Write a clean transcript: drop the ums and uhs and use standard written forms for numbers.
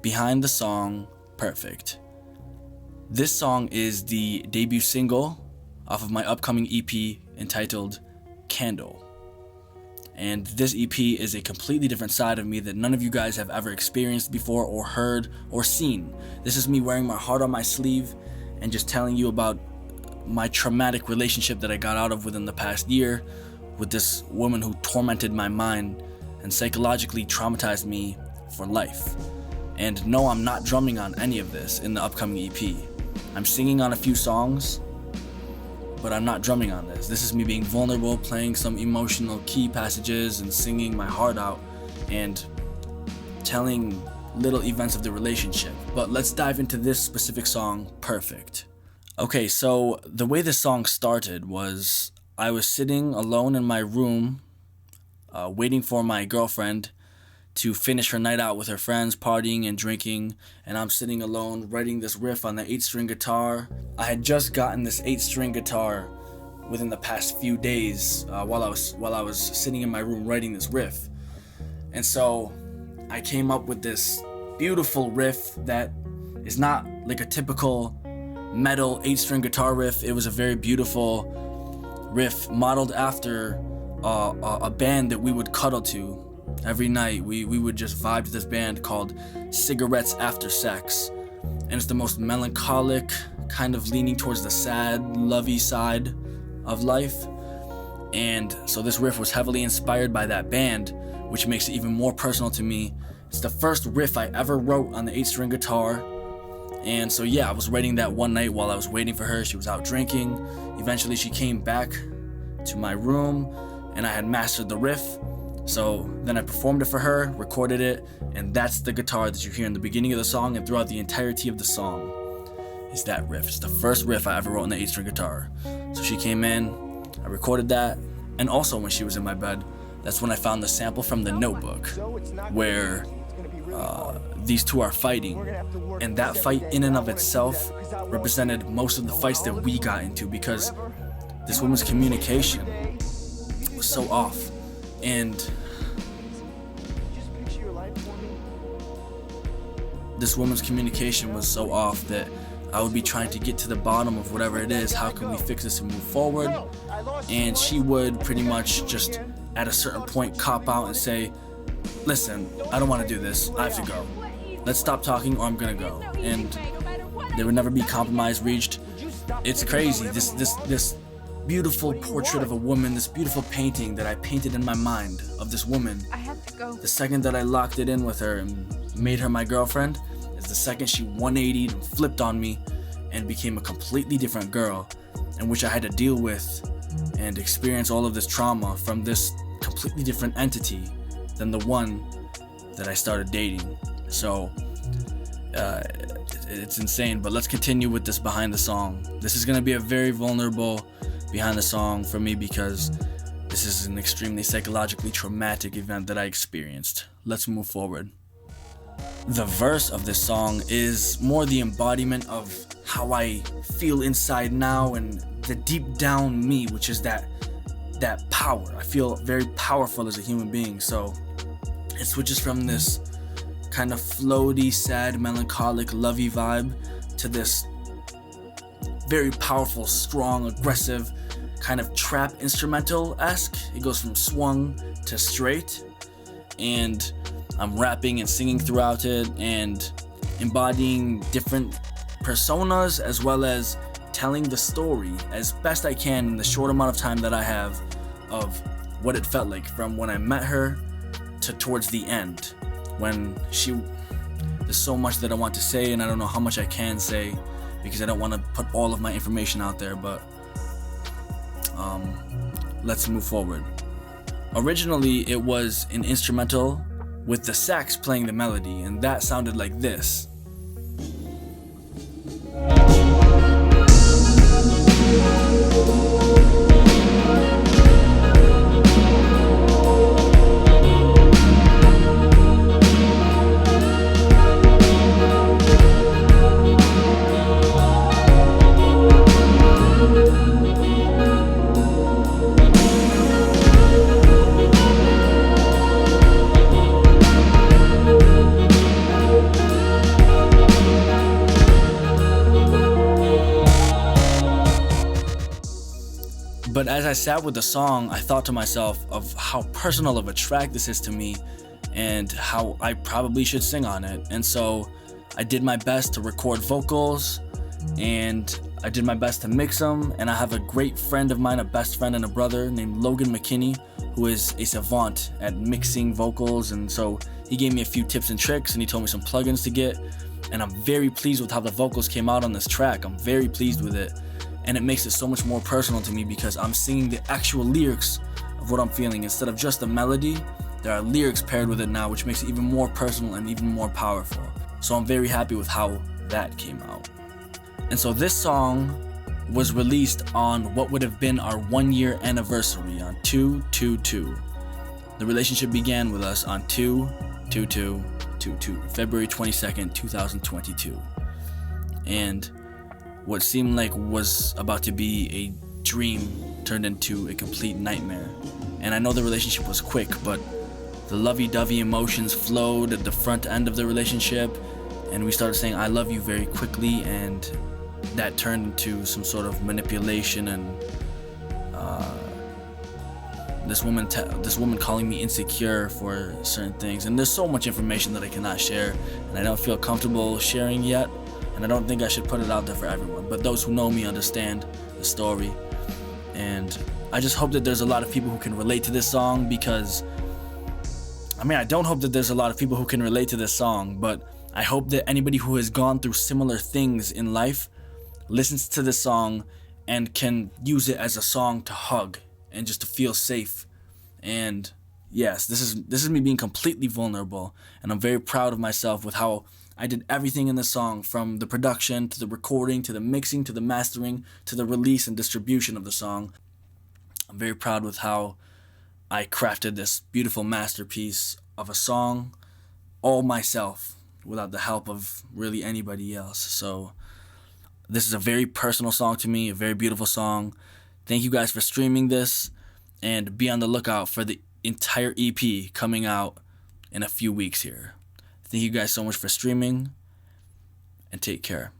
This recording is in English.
behind the song Perfect. This song is the debut single off of my upcoming EP entitled Candle. And this EP is a completely different side of me that none of you guys have ever experienced before or heard or seen. This is me wearing my heart on my sleeve and just telling you about my traumatic relationship that I got out of within the past year with this woman who tormented my mind and psychologically traumatized me for life. And no, I'm not drumming on any of this in the upcoming EP. I'm singing on a few songs, but I'm not drumming on this. This is me being vulnerable, playing some emotional key passages and singing my heart out and telling little events of the relationship. But let's dive into this specific song, Perfect. Okay, so the way this song started was I was sitting alone in my room, waiting for my girlfriend to finish her night out with her friends, partying and drinking, and I'm sitting alone writing this riff on the 8-string guitar. I had just gotten this 8-string guitar within the past few days while I was sitting in my room writing this riff. And so I came up with this beautiful riff that is not like a typical metal 8-string guitar riff. It was a very beautiful riff modeled after a band that we would cuddle to. Every night we would just vibe to this band called Cigarettes After Sex, and it's the most melancholic, kind of leaning towards the sad, lovey side of life. And so this riff was heavily inspired by that band, which makes it even more personal to me. It's the first riff I ever wrote on the 8-string guitar. And so yeah, I was writing that one night while I was waiting for her. She was out drinking. Eventually she came back to my room and I had mastered the riff. So then I performed it for her, recorded it, and that's the guitar that you hear in the beginning of the song and throughout the entirety of the song is that riff. It's the first riff I ever wrote on the 8-string guitar. So she came in, I recorded that, and also when she was in my bed, that's when I found the sample from The Notebook, where these two are fighting, and that fight in and of itself represented most of the fights that we got into because this woman's communication was so off. And this woman's communication was so off that I would be trying to get to the bottom of whatever it is. How can we fix this and move forward? And she would pretty much just at a certain point cop out and say, listen, I don't want to do this. I have to go. Let's stop talking or I'm gonna go. And there would never be compromise reached. It's crazy. This beautiful portrait of a woman, this beautiful painting that I painted in my mind of this woman. I have to go. The second that I locked it in with her and made her my girlfriend is the second she 180'd and flipped on me and became a completely different girl, in which I had to deal with and experience all of this trauma from this completely different entity than the one that I started dating. So it's insane, but let's continue with this behind the song. This is gonna be a very vulnerable behind the song for me because this is an extremely psychologically traumatic event that I experienced. Let's move forward. The verse of this song is more the embodiment of how I feel inside now and the deep down me, which is that power. I feel very powerful as a human being. So it switches from this kind of floaty, sad, melancholic, lovey vibe to this very powerful, strong, aggressive, kind of trap instrumental-esque. It goes from swung to straight, and I'm rapping and singing throughout it and embodying different personas as well as telling the story as best I can in the short amount of time that I have of what it felt like from when I met her to towards the end when there's so much that I want to say and I don't know how much I can say because I don't want to put all of my information out there, but let's move forward. Originally, it was an instrumental with the sax playing the melody, and that sounded like this. But as I sat with the song, I thought to myself of how personal of a track this is to me and how I probably should sing on it. And so I did my best to record vocals and I did my best to mix them. And I have a great friend of mine, a best friend and a brother named Logan McKinney, who is a savant at mixing vocals. And so he gave me a few tips and tricks and he told me some plugins to get. And I'm very pleased with how the vocals came out on this track. I'm very pleased with it. And it makes it so much more personal to me because I'm singing the actual lyrics of what I'm feeling. Instead of just a melody, there are lyrics paired with it now, which makes it even more personal and even more powerful. So I'm very happy with how that came out. And so this song was released on what would have been our 1-year anniversary on 2/2/2. The relationship began with us on 2/2/2, February 22nd, 2022. And what seemed like was about to be a dream turned into a complete nightmare. And I know the relationship was quick, but the lovey-dovey emotions flowed at the front end of the relationship, and we started saying I love you very quickly, and that turned into some sort of manipulation and this woman calling me insecure for certain things. And there's so much information that I cannot share, and I don't feel comfortable sharing yet. And I don't think I should put it out there for everyone, but those who know me understand the story. And I just hope that there's a lot of people who can relate to this song because, I don't hope that there's a lot of people who can relate to this song, but I hope that anybody who has gone through similar things in life listens to this song and can use it as a song to hug and just to feel safe. And yes, this is me being completely vulnerable, and I'm very proud of myself with how I did everything in the song, from the production to the recording to the mixing to the mastering to the release and distribution of the song. I'm very proud with how I crafted this beautiful masterpiece of a song all myself without the help of really anybody else. So this is a very personal song to me, a very beautiful song. Thank you guys for streaming this, and be on the lookout for the entire EP coming out in a few weeks here. Thank you guys so much for streaming, and take care.